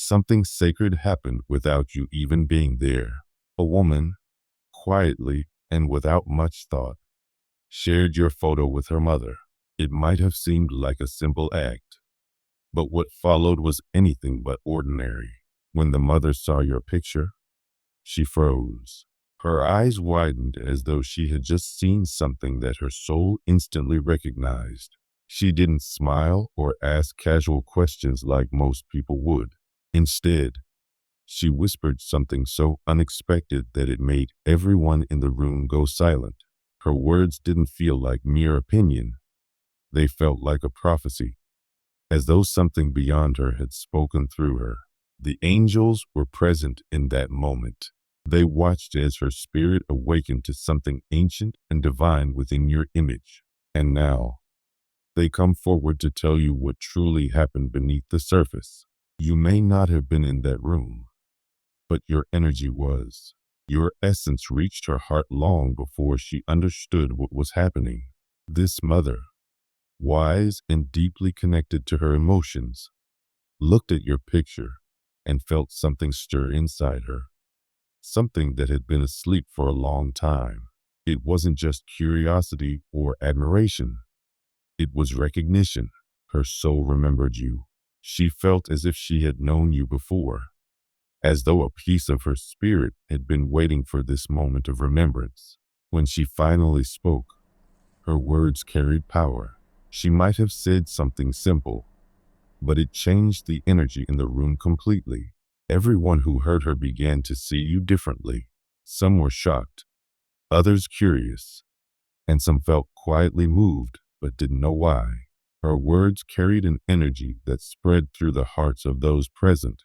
Something sacred happened without you even being there. A woman, quietly and without much thought, shared your photo with her mother. It might have seemed like a simple act, but what followed was anything but ordinary. When the mother saw your picture, she froze. Her eyes widened as though she had just seen something that her soul instantly recognized. She didn't smile or ask casual questions like most people would. Instead, she whispered something so unexpected that it made everyone in the room go silent. Her words didn't feel like mere opinion. They felt like a prophecy, as though something beyond her had spoken through her. The angels were present in that moment. They watched as her spirit awakened to something ancient and divine within your image. And now, they come forward to tell you what truly happened beneath the surface. You may not have been in that room, but your energy was. Your essence reached her heart long before she understood what was happening. This mother, wise and deeply connected to her emotions, looked at your picture and felt something stir inside her, something that had been asleep for a long time. It wasn't just curiosity or admiration. It was recognition. Her soul remembered you. She felt as if she had known you before, as though a piece of her spirit had been waiting for this moment of remembrance. When she finally spoke, her words carried power. She might have said something simple, but it changed the energy in the room completely. Everyone who heard her began to see you differently. Some were shocked, others curious, and some felt quietly moved but didn't know why. Her words carried an energy that spread through the hearts of those present,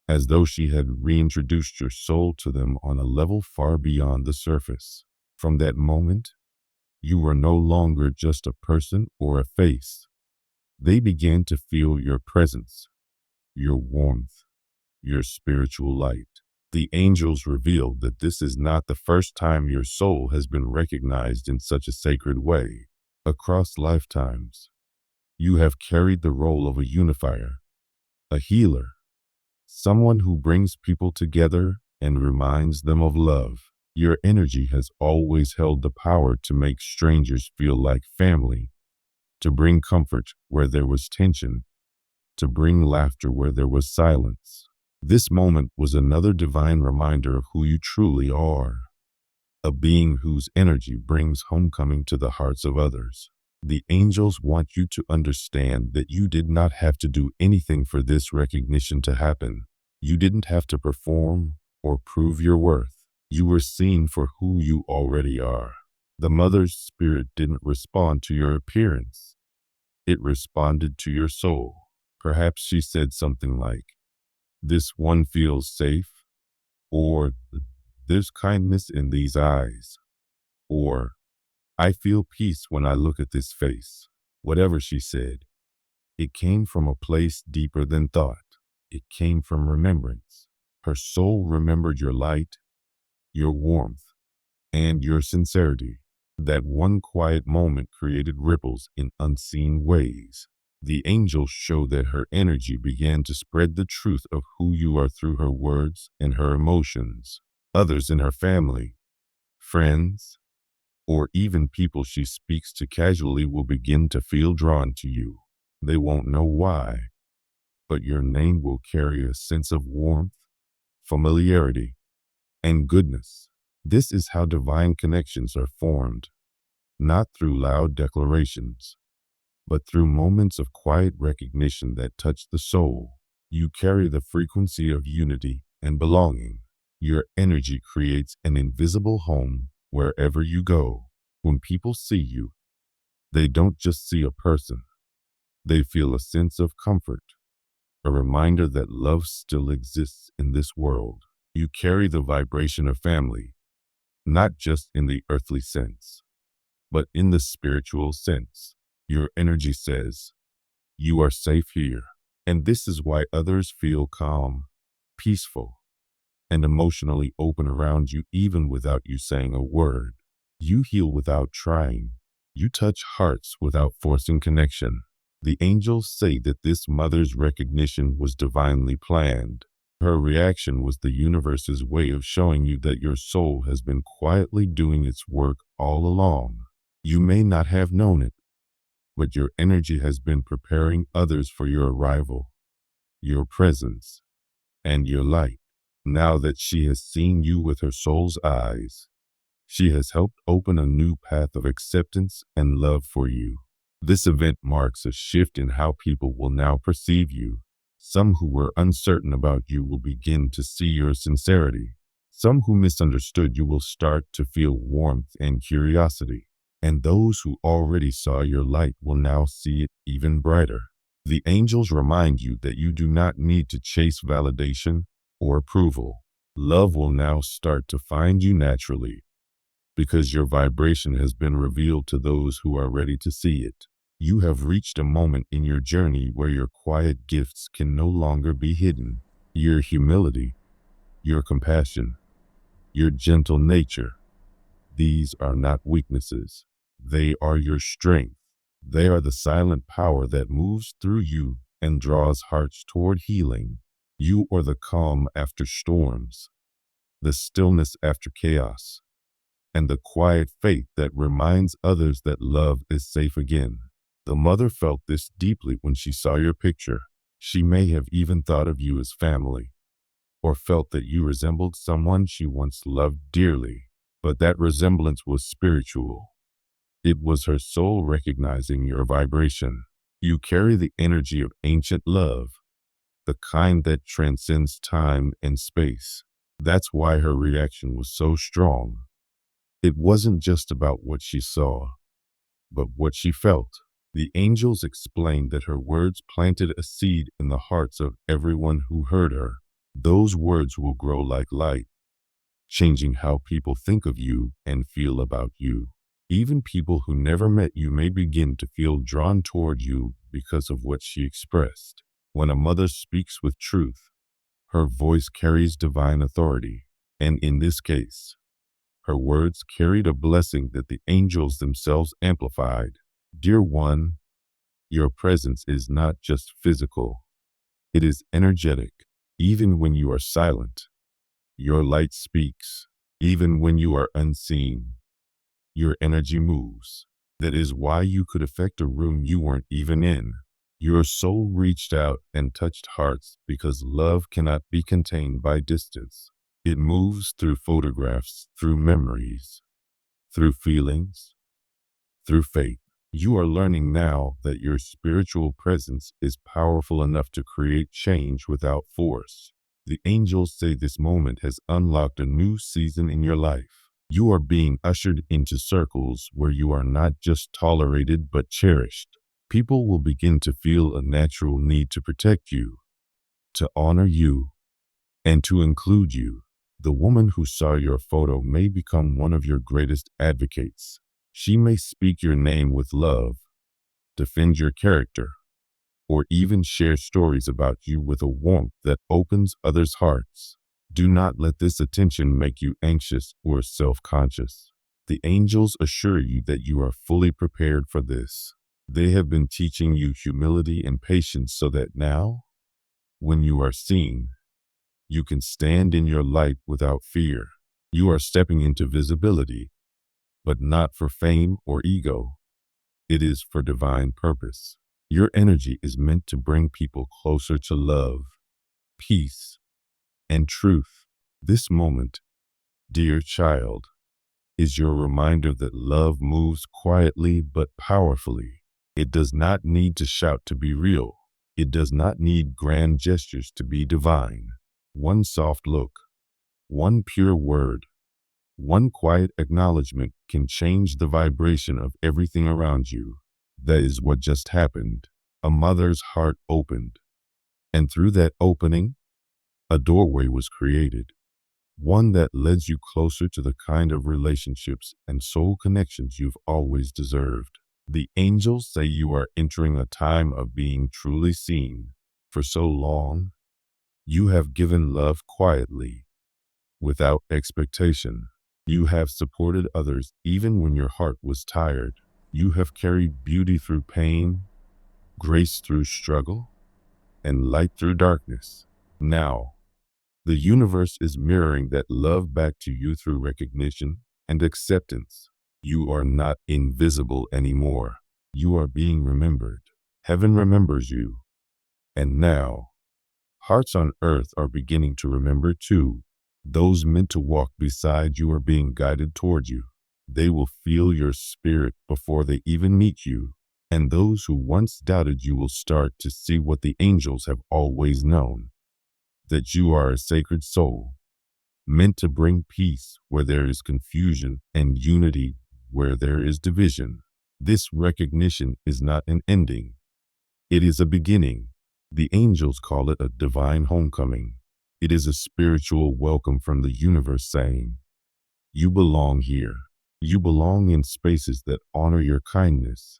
as though she had reintroduced your soul to them on a level far beyond the surface. From that moment, you were no longer just a person or a face. They began to feel your presence, your warmth, your spiritual light. The angels revealed that this is not the first time your soul has been recognized in such a sacred way. Across lifetimes, you have carried the role of a unifier, a healer, someone who brings people together and reminds them of love. Your energy has always held the power to make strangers feel like family, to bring comfort where there was tension, to bring laughter where there was silence. This moment was another divine reminder of who you truly are, a being whose energy brings homecoming to the hearts of others. The angels want you to understand that you did not have to do anything for this recognition to happen. You didn't have to perform or prove your worth. You were seen for who you already are. The mother's spirit didn't respond to your appearance. It responded to your soul. Perhaps she said something like, "This one feels safe," or "There's kindness in these eyes," or "I feel peace when I look at this face." Whatever she said, it came from a place deeper than thought. It came from remembrance. Her soul remembered your light, your warmth, and your sincerity. That one quiet moment created ripples in unseen ways. The angels show that her energy began to spread the truth of who you are through her words and her emotions. Others in her family, friends, or even people she speaks to casually will begin to feel drawn to you. They won't know why, but your name will carry a sense of warmth, familiarity, and goodness. This is how divine connections are formed, not through loud declarations, but through moments of quiet recognition that touch the soul. You carry the frequency of unity and belonging. Your energy creates an invisible home wherever you go. When people see you, they don't just see a person. They feel a sense of comfort, a reminder that love still exists in this world. You carry the vibration of family, not just in the earthly sense, but in the spiritual sense. Your energy says, "You are safe here." And this is why others feel calm, peaceful, and emotionally open around you even without you saying a word. You heal without trying. You touch hearts without forcing connection. The angels say that this mother's recognition was divinely planned. Her reaction was the universe's way of showing you that your soul has been quietly doing its work all along. You may not have known it, but your energy has been preparing others for your arrival, your presence, and your light. Now that she has seen you with her soul's eyes, she has helped open a new path of acceptance and love for you. This event marks a shift in how people will now perceive you. Some who were uncertain about you will begin to see your sincerity. Some who misunderstood you will start to feel warmth and curiosity. And those who already saw your light will now see it even brighter. The angels remind you that you do not need to chase validation or approval. Love will now start to find you naturally, because your vibration has been revealed to those who are ready to see it. You have reached a moment in your journey where your quiet gifts can no longer be hidden. Your humility, your compassion, your gentle nature, these are not weaknesses. They are your strength. They are the silent power that moves through you and draws hearts toward healing. You are the calm after storms, the stillness after chaos, and the quiet faith that reminds others that love is safe again. The mother felt this deeply when she saw your picture. She may have even thought of you as family, or felt that you resembled someone she once loved dearly. But that resemblance was spiritual. It was her soul recognizing your vibration. You carry the energy of ancient love, the kind that transcends time and space. That's why her reaction was so strong. It wasn't just about what she saw, but what she felt. The angels explained that her words planted a seed in the hearts of everyone who heard her. Those words will grow like light, changing how people think of you and feel about you. Even people who never met you may begin to feel drawn toward you because of what she expressed. When a mother speaks with truth, her voice carries divine authority, and in this case, her words carried a blessing that the angels themselves amplified. Dear one, your presence is not just physical, it is energetic. Even when you are silent, your light speaks. Even when you are unseen, your energy moves. That is why you could affect a room you weren't even in. Your soul reached out and touched hearts because love cannot be contained by distance. It moves through photographs, through memories, through feelings, through faith. You are learning now that your spiritual presence is powerful enough to create change without force. The angels say this moment has unlocked a new season in your life. You are being ushered into circles where you are not just tolerated but cherished. People will begin to feel a natural need to protect you, to honor you, and to include you. The woman who saw your photo may become one of your greatest advocates. She may speak your name with love, defend your character, or even share stories about you with a warmth that opens others' hearts. Do not let this attention make you anxious or self-conscious. The angels assure you that you are fully prepared for this. They have been teaching you humility and patience so that now, when you are seen, you can stand in your light without fear. You are stepping into visibility, but not for fame or ego. It is for divine purpose. Your energy is meant to bring people closer to love, peace, and truth. This moment, dear child, is your reminder that love moves quietly but powerfully. It does not need to shout to be real. It does not need grand gestures to be divine. One soft look, one pure word, one quiet acknowledgement can change the vibration of everything around you. That is what just happened. A mother's heart opened, and through that opening, a doorway was created. One that leads you closer to the kind of relationships and soul connections you've always deserved. The angels say you are entering a time of being truly seen. For so long, you have given love quietly, without expectation. You have supported others even when your heart was tired. You have carried beauty through pain, grace through struggle, and light through darkness. Now, the universe is mirroring that love back to you through recognition and acceptance. You are not invisible anymore. You are being remembered. Heaven remembers you. And now, hearts on earth are beginning to remember too. Those meant to walk beside you are being guided toward you. They will feel your spirit before they even meet you. And those who once doubted you will start to see what the angels have always known, that you are a sacred soul, meant to bring peace where there is confusion and unity where there is division. This recognition is not an ending. It is a beginning. The angels call it a divine homecoming. It is a spiritual welcome from the universe saying, you belong here. You belong in spaces that honor your kindness,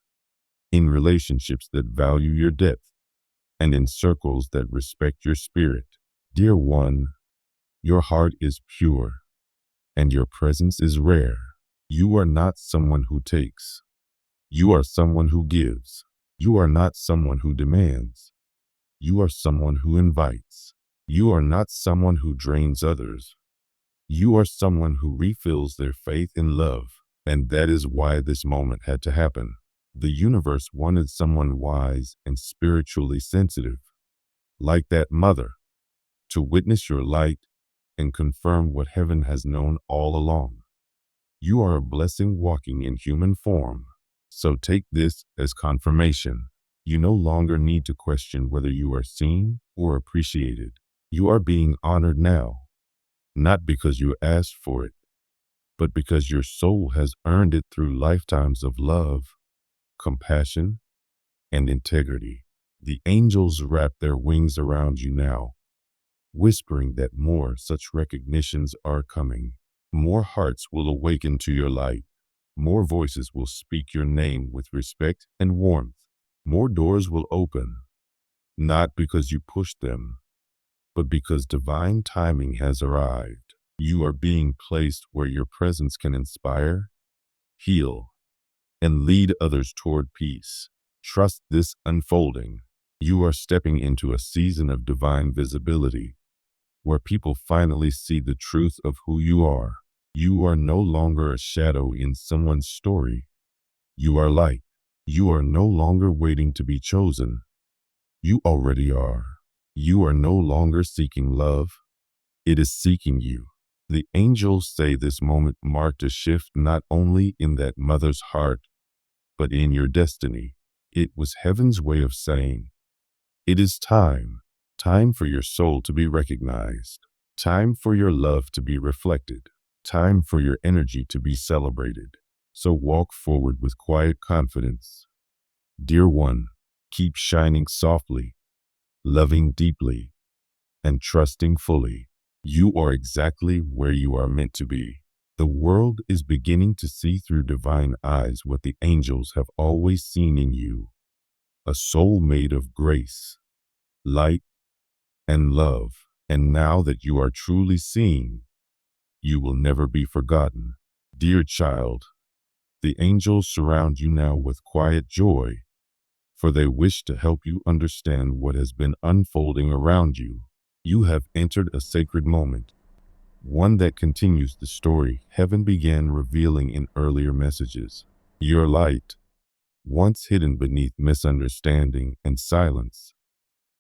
in relationships that value your depth, and in circles that respect your spirit. Dear one, your heart is pure, and your presence is rare. You are not someone who takes. You are someone who gives. You are not someone who demands. You are someone who invites. You are not someone who drains others. You are someone who refills their faith in love. And that is why this moment had to happen. The universe wanted someone wise and spiritually sensitive, like that mother, to witness your light and confirm what heaven has known all along. You are a blessing walking in human form. So take this as confirmation. You no longer need to question whether you are seen or appreciated. You are being honored now, not because you asked for it, but because your soul has earned it through lifetimes of love, compassion, and integrity. The angels wrap their wings around you now, whispering that more such recognitions are coming. More hearts will awaken to your light. More voices will speak your name with respect and warmth. More doors will open, not because you pushed them, but because divine timing has arrived. You are being placed where your presence can inspire, heal, and lead others toward peace. Trust this unfolding. You are stepping into a season of divine visibility, where people finally see the truth of who you are. You are no longer a shadow in someone's story. You are light. You are no longer waiting to be chosen. You already are. You are no longer seeking love. It is seeking you. The angels say this moment marked a shift not only in that mother's heart, but in your destiny. It was heaven's way of saying, it is time. Time for your soul to be recognized. Time for your love to be reflected. Time for your energy to be celebrated. So walk forward with quiet confidence. Dear one, keep shining softly, loving deeply, and trusting fully. You are exactly where you are meant to be. The world is beginning to see through divine eyes what the angels have always seen in you. A soul made of grace, light, and love. And now that you are truly seen, you will never be forgotten. Dear child, the angels surround you now with quiet joy, for they wish to help you understand what has been unfolding around you. You have entered a sacred moment, one that continues the story heaven began revealing in earlier messages. Your light, once hidden beneath misunderstanding and silence,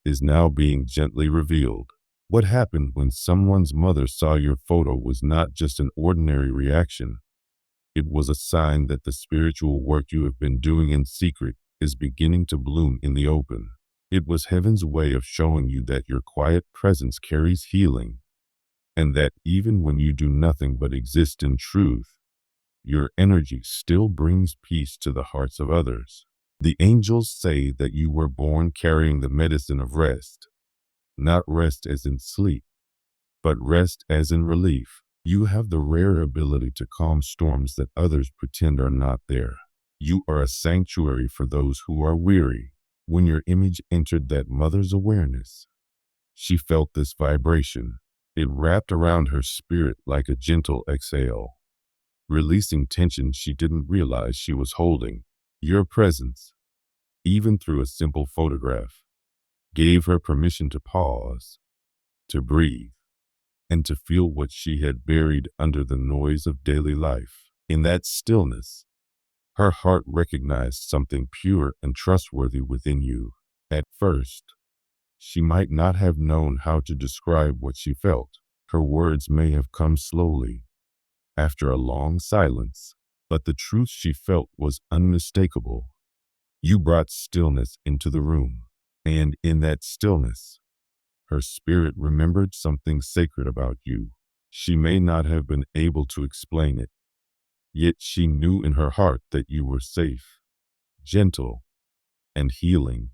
is now being gently revealed. What happened when someone's mother saw your photo was not just an ordinary reaction. It was a sign that the spiritual work you have been doing in secret is beginning to bloom in the open. It was heaven's way of showing you that your quiet presence carries healing, and that even when you do nothing but exist in truth, your energy still brings peace to the hearts of others. The angels say that you were born carrying the medicine of rest, not rest as in sleep, but rest as in relief. You have the rare ability to calm storms that others pretend are not there. You are a sanctuary for those who are weary. When your image entered that mother's awareness, she felt this vibration. It wrapped around her spirit like a gentle exhale, releasing tension she didn't realize she was holding. Your presence, even through a simple photograph, gave her permission to pause, to breathe, and to feel what she had buried under the noise of daily life. In that stillness, her heart recognized something pure and trustworthy within you. At first, she might not have known how to describe what she felt. Her words may have come slowly, after a long silence, but the truth she felt was unmistakable. You brought stillness into the room, and in that stillness, her spirit remembered something sacred about you. She may not have been able to explain it, yet she knew in her heart that you were safe, gentle, and healing,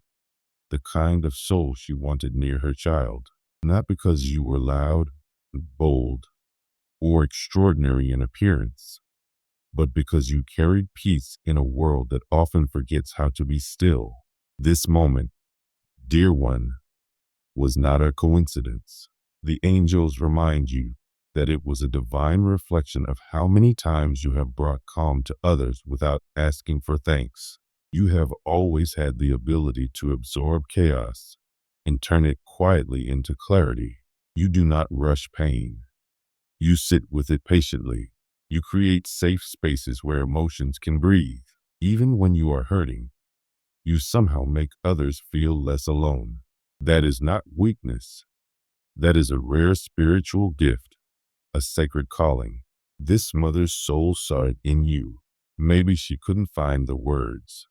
the kind of soul she wanted near her child. Not because you were loud, bold, or extraordinary in appearance, but because you carried peace in a world that often forgets how to be still. This moment, dear one, was not a coincidence. The angels remind you that it was a divine reflection of how many times you have brought calm to others without asking for thanks. You have always had the ability to absorb chaos and turn it quietly into clarity. You do not rush pain. You sit with it patiently. You create safe spaces where emotions can breathe. Even when you are hurting, you somehow make others feel less alone. That is not weakness. That is a rare spiritual gift, a sacred calling. This mother's soul saw it in you. Maybe she couldn't find the words,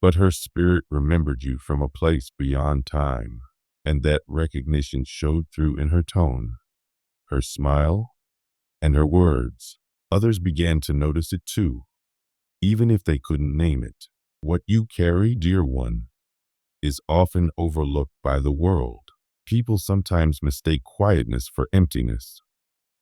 but her spirit remembered you from a place beyond time, and that recognition showed through in her tone, her smile, and her words. Others began to notice it too, even if they couldn't name it. What you carry, dear one, is often overlooked by the world. People sometimes mistake quietness for emptiness,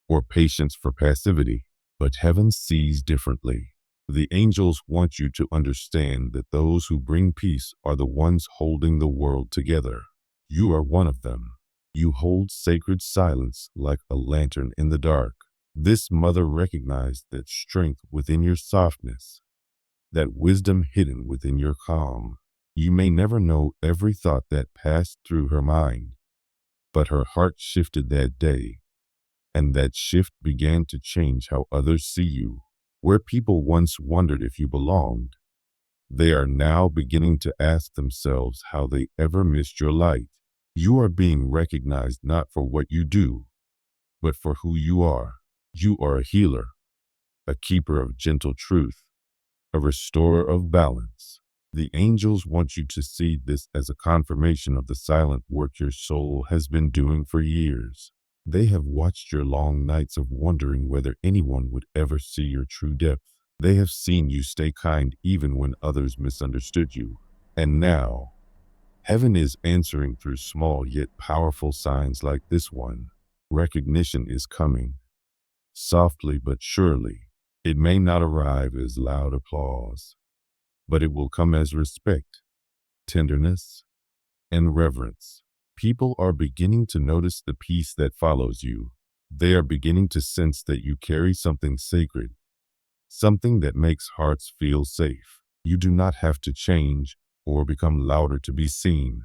or patience for passivity, but heaven sees differently. The angels want you to understand that those who bring peace are the ones holding the world together. You are one of them. You hold sacred silence like a lantern in the dark. This mother recognized that strength within your softness, that wisdom hidden within your calm. You may never know every thought that passed through her mind, but her heart shifted that day, and that shift began to change how others see you. Where people once wondered if you belonged, they are now beginning to ask themselves how they ever missed your light. You are being recognized not for what you do, but for who you are. You are a healer, a keeper of gentle truth, a restorer of balance. The angels want you to see this as a confirmation of the silent work your soul has been doing for years. They have watched your long nights of wondering whether anyone would ever see your true depth. They have seen you stay kind even when others misunderstood you. And now, heaven is answering through small yet powerful signs like this one. Recognition is coming, softly but surely. It may not arrive as loud applause, but it will come as respect, tenderness, and reverence. People are beginning to notice the peace that follows you. They are beginning to sense that you carry something sacred, something that makes hearts feel safe. You do not have to change or become louder to be seen.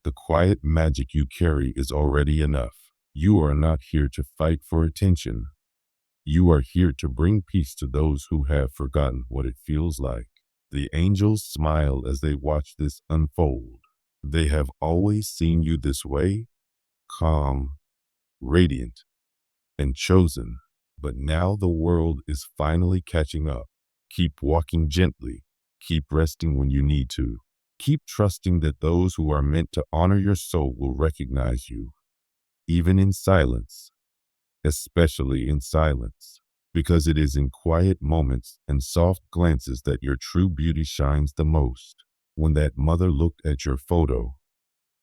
The quiet magic you carry is already enough. You are not here to fight for attention. You are here to bring peace to those who have forgotten what it feels like. The angels smile as they watch this unfold. They have always seen you this way, calm, radiant, and chosen. But now the world is finally catching up. Keep walking gently. Keep resting when you need to. Keep trusting that those who are meant to honor your soul will recognize you, even in silence, especially in silence, because it is in quiet moments and soft glances that your true beauty shines the most. When that mother looked at your photo,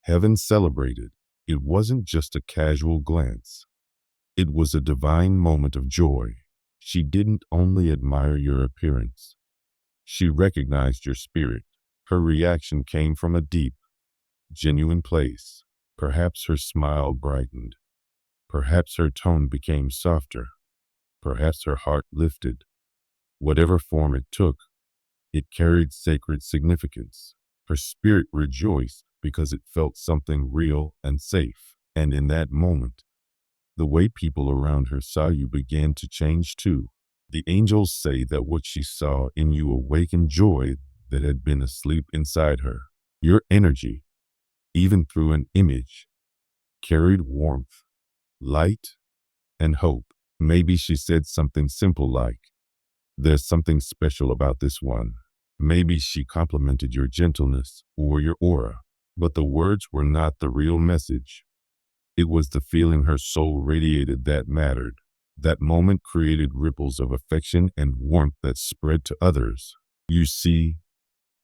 heaven celebrated. It wasn't just a casual glance. It was a divine moment of joy. She didn't only admire your appearance. She recognized your spirit. Her reaction came from a deep, genuine place. Perhaps her smile brightened. Perhaps her tone became softer. Perhaps her heart lifted. Whatever form it took, it carried sacred significance. Her spirit rejoiced because it felt something real and safe. And in that moment, the way people around her saw you began to change too. The angels say that what she saw in you awakened joy that had been asleep inside her. Your energy, even through an image, carried warmth, light, and hope. Maybe she said something simple like, "There's something special about this one." Maybe she complimented your gentleness or your aura, but the words were not the real message. It was the feeling her soul radiated that mattered. That moment created ripples of affection and warmth that spread to others. You see,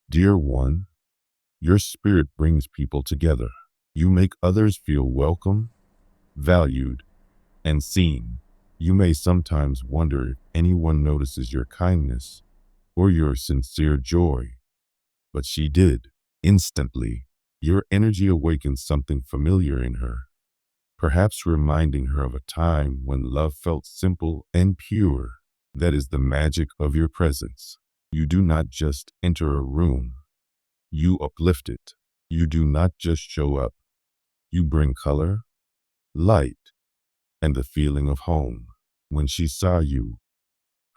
dear one, your spirit brings people together. You make others feel welcome, valued, and seen. You may sometimes wonder if anyone notices your kindness or your sincere joy, but she did. Instantly, your energy awakened something familiar in her, perhaps reminding her of a time when love felt simple and pure. That is the magic of your presence. You do not just enter a room, you uplift it. You do not just show up, you bring color, light, and the feeling of home. When she saw you,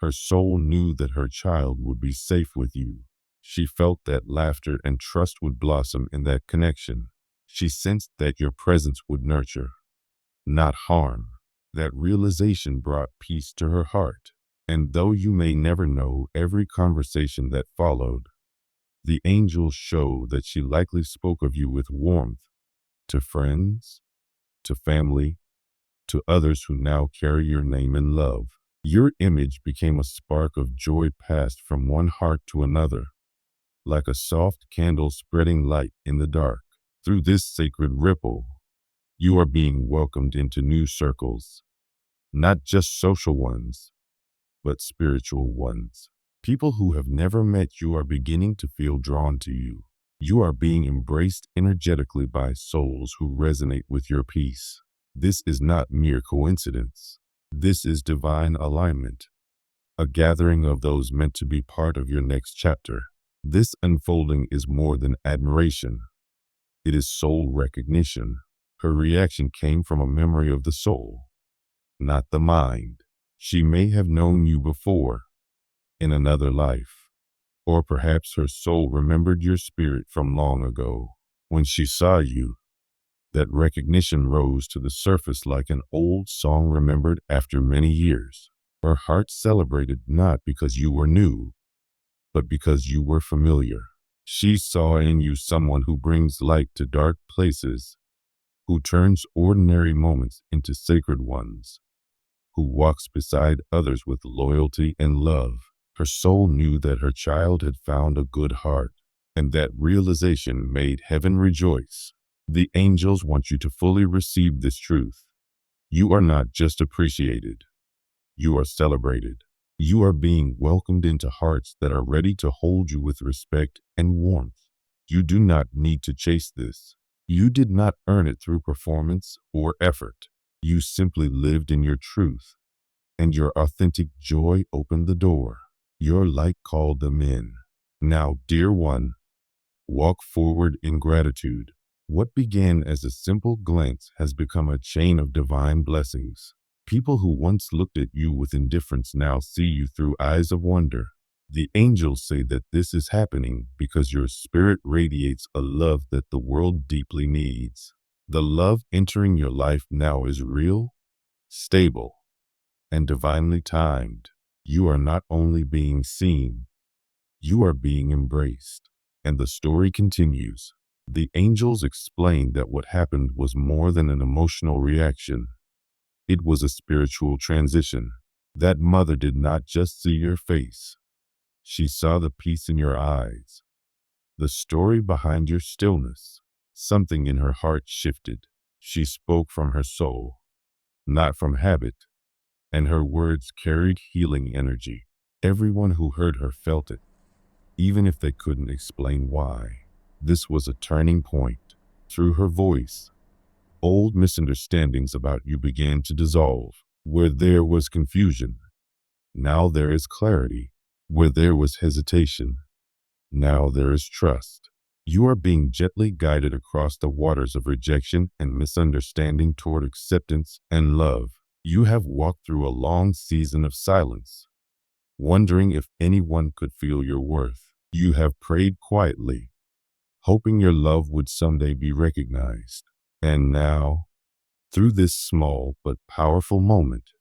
her soul knew that her child would be safe with you. She felt that laughter and trust would blossom in that connection. She sensed that your presence would nurture, not harm. That realization brought peace to her heart. And though you may never know every conversation that followed, the angels show that she likely spoke of you with warmth to friends, to family, to others who now carry your name in love. Your image became a spark of joy passed from one heart to another, like a soft candle spreading light in the dark. Through this sacred ripple, you are being welcomed into new circles, not just social ones, but spiritual ones. People who have never met you are beginning to feel drawn to you. You are being embraced energetically by souls who resonate with your peace. This is not mere coincidence. This is divine alignment, a gathering of those meant to be part of your next chapter. This unfolding is more than admiration. It is soul recognition. Her reaction came from a memory of the soul, not the mind. She may have known you before, in another life, or perhaps her soul remembered your spirit from long ago. When she saw you, that recognition rose to the surface like an old song remembered after many years. Her heart celebrated not because you were new, but because you were familiar. She saw in you someone who brings light to dark places, who turns ordinary moments into sacred ones, who walks beside others with loyalty and love. Her soul knew that her child had found a good heart, and that realization made heaven rejoice. The angels want you to fully receive this truth. You are not just appreciated, you are celebrated. You are being welcomed into hearts that are ready to hold you with respect and warmth. You do not need to chase this. You did not earn it through performance or effort. You simply lived in your truth, and your authentic joy opened the door. Your light called them in. Now, dear one, walk forward in gratitude. What began as a simple glance has become a chain of divine blessings. People who once looked at you with indifference now see you through eyes of wonder. The angels say that this is happening because your spirit radiates a love that the world deeply needs. The love entering your life now is real, stable, and divinely timed. You are not only being seen, you are being embraced. And the story continues. The angels explained that what happened was more than an emotional reaction. It was a spiritual transition. That mother did not just see your face. She saw the peace in your eyes, the story behind your stillness. Something in her heart shifted. She spoke from her soul, not from habit, and her words carried healing energy. Everyone who heard her felt it, even if they couldn't explain why. This was a turning point. Through her voice, old misunderstandings about you began to dissolve. Where there was confusion, now there is clarity. Where there was hesitation, now there is trust. You are being gently guided across the waters of rejection and misunderstanding toward acceptance and love. You have walked through a long season of silence, wondering if anyone could feel your worth. You have prayed quietly, hoping your love would someday be recognized. And now, through this small but powerful moment,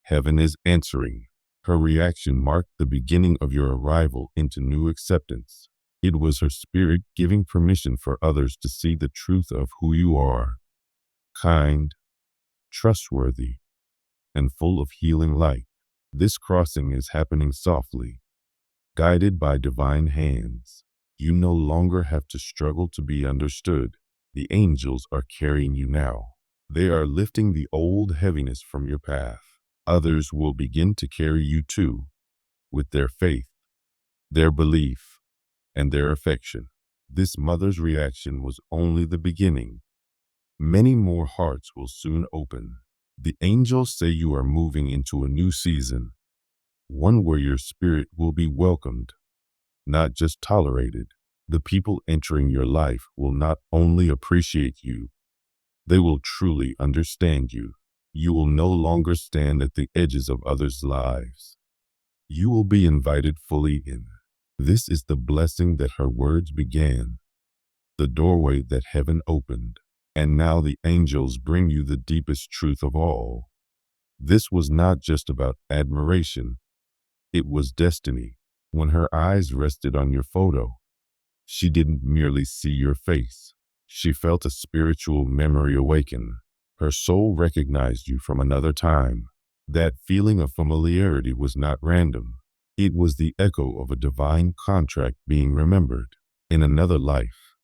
heaven is answering. Her reaction marked the beginning of your arrival into new acceptance. It was her spirit giving permission for others to see the truth of who you are: kind, trustworthy, and full of healing light. This crossing is happening softly, guided by divine hands. You no longer have to struggle to be understood. The angels are carrying you now. They are lifting the old heaviness from your path. Others will begin to carry you too, with their faith, their belief, and their affection. This mother's reaction was only the beginning. Many more hearts will soon open. The angels say you are moving into a new season, one where your spirit will be welcomed, not just tolerated. The people entering your life will not only appreciate you, they will truly understand you. You will no longer stand at the edges of others' lives. You will be invited fully in. This is the blessing that her words began, the doorway that heaven opened. And now the angels bring you the deepest truth of all. This was not just about admiration, it was destiny. When her eyes rested on your photo, she didn't merely see your face. She felt a spiritual memory awaken. Her soul recognized you from another time. That feeling of familiarity was not random. It was the echo of a divine contract being remembered. In another life,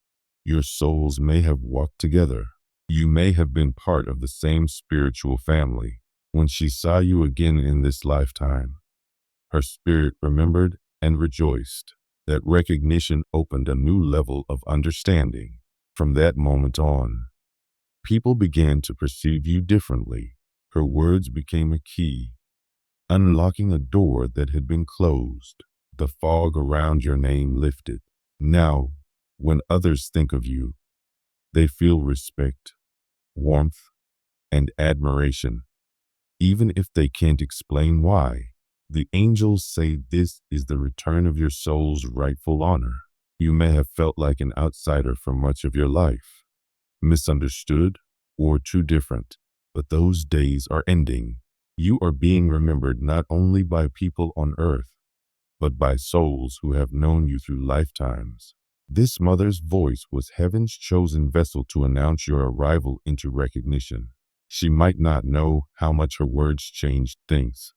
your souls may have walked together. You may have been part of the same spiritual family. When she saw you again in this lifetime, her spirit remembered and rejoiced. That recognition opened a new level of understanding. From that moment on, people began to perceive you differently. Her words became a key, unlocking a door that had been closed. The fog around your name lifted. Now, when others think of you, they feel respect, warmth, and admiration, even if they can't explain why. The angels say this is the return of your soul's rightful honor. You may have felt like an outsider for much of your life, misunderstood, or too different, but those days are ending. You are being remembered not only by people on earth, but by souls who have known you through lifetimes. This mother's voice was heaven's chosen vessel to announce your arrival into recognition. She might not know how much her words changed things,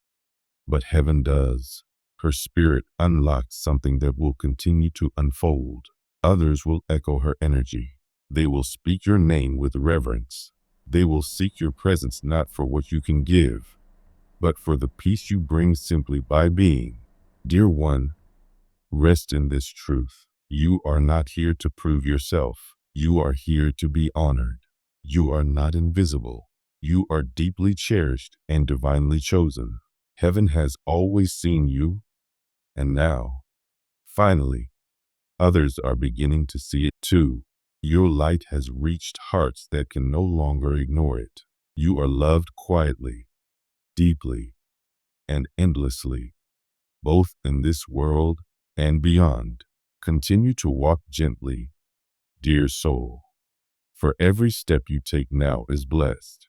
but heaven does. Her spirit unlocks something that will continue to unfold. Others will echo her energy. They will speak your name with reverence. They will seek your presence not for what you can give, but for the peace you bring simply by being. Dear one, rest in this truth. You are not here to prove yourself. You are here to be honored. You are not invisible. You are deeply cherished and divinely chosen. Heaven has always seen you, and now, finally, others are beginning to see it too. Your light has reached hearts that can no longer ignore it. You are loved quietly, deeply, and endlessly, both in this world and beyond. Continue to walk gently, dear soul, for every step you take now is blessed.